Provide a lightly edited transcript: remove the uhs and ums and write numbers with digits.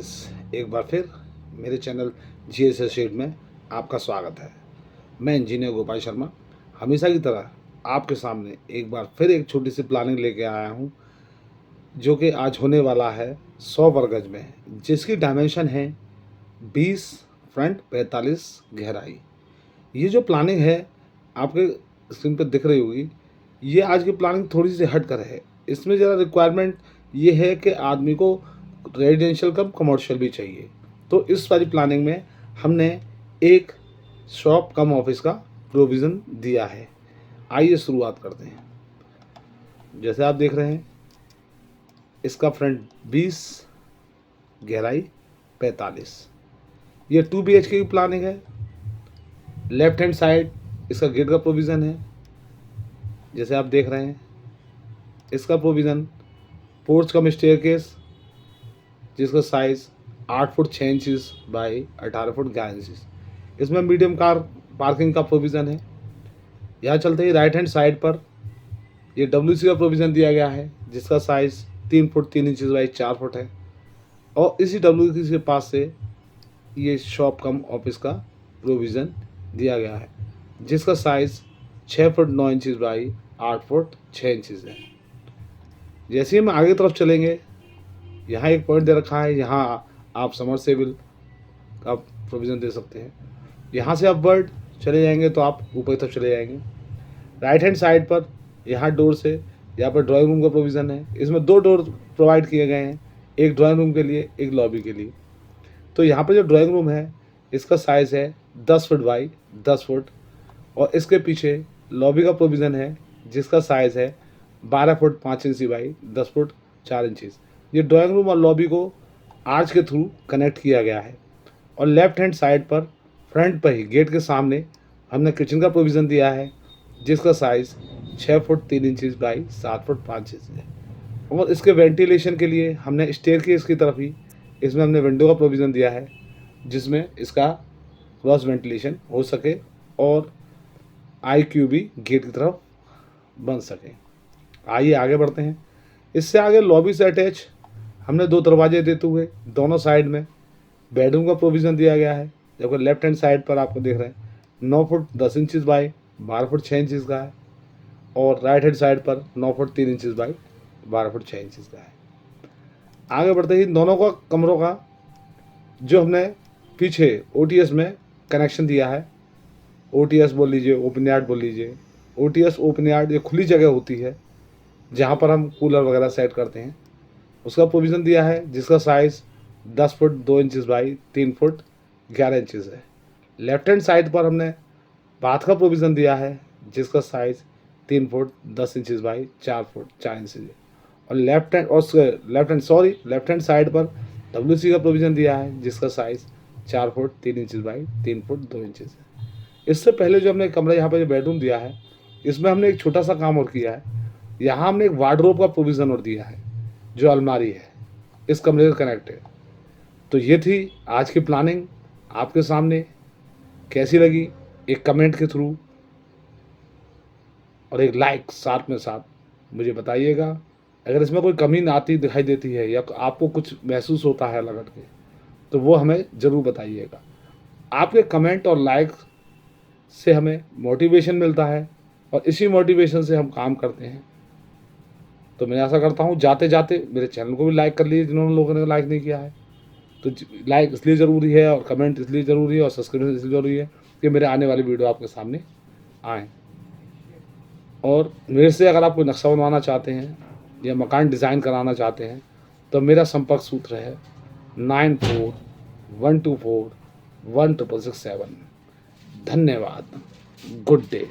Guys, एक बार फिर मेरे चैनल जीएस शेड में आपका स्वागत है। मैं इंजीनियर गोपाल शर्मा हमेशा की तरह आपके सामने एक बार फिर एक छोटी सी प्लानिंग लेके आया हूँ, जो कि आज होने वाला है 100 वर्ग गज में, जिसकी डायमेंशन है 20 फ्रंट 45 गहराई। ये जो प्लानिंग है आपके स्क्रीन पर दिख रही होगी, ये आज की प्लानिंग थोड़ी सी हट कर है। इसमें ज़रा रिक्वायरमेंट ये है कि आदमी को रेजिडेंशियल कम कमर्शियल भी चाहिए। तो इस सारी प्लानिंग में हमने एक शॉप कम ऑफिस का प्रोविज़न दिया है। आइए शुरुआत करते हैं। जैसे आप देख रहे हैं, इसका फ्रंट 20, गहराई 45। ये 2 BHK की प्लानिंग है। लेफ्ट हैंड साइड इसका गेट का प्रोविज़न है। जैसे आप देख रहे हैं, इसका प्रोविज़न पोर्च कम स्टेयरकेस, जिसका size 8 foot 6 inches by 18 foot 11 inches. इसमें मीडियम कार पार्किंग का प्रोविज़न है। यहाँ चलते ही राइट हैंड साइड पर ये WC का प्रोविज़न दिया गया है, जिसका size 3 foot 3 inches by 4 foot है। और इसी WC के पास से ये शॉप कम ऑफिस का प्रोविज़न दिया गया है, जिसका size 6 foot 9 inches by 8 foot 6 inches है। जैसे ही हम आगे तरफ चलेंगे, यहाँ एक पॉइंट दे रखा है, यहाँ आप समरसेबल का प्रोविज़न दे सकते हैं। यहाँ से अपवर्ड चले जाएंगे तो आप ऊपर की तरफ चले जाएंगे। राइट हैंड साइड पर यहाँ डोर से यहाँ पर ड्राइंग रूम का प्रोविज़न है। इसमें 2 डोर प्रोवाइड किए गए हैं, एक ड्राइंग रूम के लिए, एक लॉबी के लिए। तो यहाँ पर जो ड्राइंग रूम है, इसका साइज़ है 10 फुट बाई 10 फुट, और इसके पीछे लॉबी का प्रोविज़न है, जिसका साइज़ है 12 फुट 5 इंची बाई 10 फुट 4 इंचज़। ये ड्राइंग रूम और लॉबी को आर्च के थ्रू कनेक्ट किया गया है। और लेफ्ट हैंड साइड पर फ्रंट पर ही गेट के सामने हमने किचन का प्रोविज़न दिया है, जिसका size 6 foot 3 inches by 7 foot 5 inch है। और इसके वेंटिलेशन के लिए हमने स्टेयरकेस की तरफ ही इसमें हमने विंडो का प्रोविज़न दिया है, जिसमें इसका क्रॉस वेंटिलेशन हो सके और IQ भी गेट की तरफ बन सके। आइए आगे बढ़ते हैं। इससे आगे लॉबी से अटैच हमने 2 दरवाजे देते हुए दोनों साइड में बेडरूम का प्रोविज़न दिया गया है। जबकि लेफ्ट हैंड साइड पर आपको देख रहे हैं 9 foot 10 inches by 12 foot 6 inches का है, और राइट हैंड साइड पर 9 foot 3 inches by 12 foot 6 inches का है। आगे बढ़ते ही दोनों का कमरों का जो हमने पीछे OTS में कनेक्शन दिया है, OTS बोल लीजिए, ओपन यार्ड बोल लीजिए। OTS ओपन यार्ड ये खुली जगह होती है जहाँ पर हम कूलर वगैरह सेट करते हैं, उसका प्रोविज़न दिया है, जिसका size 10 foot 2 inches by 3 foot 11 inches है। लेफ्ट हैंड साइड पर हमने बाथ का प्रोविज़न दिया है, जिसका size 3 foot 10 inches by 4 foot 4 inches है। और लेफ्ट हैंड साइड पर WC का प्रोविज़न दिया है, जिसका size 4 foot 3 inches by 3 foot 2 inches है। इससे पहले जो हमने कमरा यहाँ पर जो बेडरूम दिया है, इसमें हमने एक छोटा सा काम और किया है। यहाँ हमने एक वार्डरोब का प्रोविज़न और दिया है, जो अलमारी है इस कमरे से कनेक्ट है। तो ये थी आज की प्लानिंग। आपके सामने कैसी लगी, एक कमेंट के थ्रू और एक लाइक साथ में साथ मुझे बताइएगा। अगर इसमें कोई कमी ना आती दिखाई देती है या आपको कुछ महसूस होता है अलग के, तो वो हमें ज़रूर बताइएगा। आपके कमेंट और लाइक से हमें मोटिवेशन मिलता है, और इसी मोटिवेशन से हम काम करते हैं। तो मैं आशा करता हूँ जाते जाते मेरे चैनल को भी लाइक कर लीजिए, जिन्होंने लोगों ने लाइक नहीं किया है। तो लाइक इसलिए ज़रूरी है, और कमेंट इसलिए ज़रूरी है, और सब्सक्रिप्शन इसलिए ज़रूरी है कि मेरे आने वाली वीडियो आपके सामने आएँ। और मेरे से अगर आप कोई नक्शा बनवाना चाहते हैं या मकान डिज़ाइन कराना चाहते हैं, तो मेरा संपर्क सूत्र है 9412416667। धन्यवाद। Good day.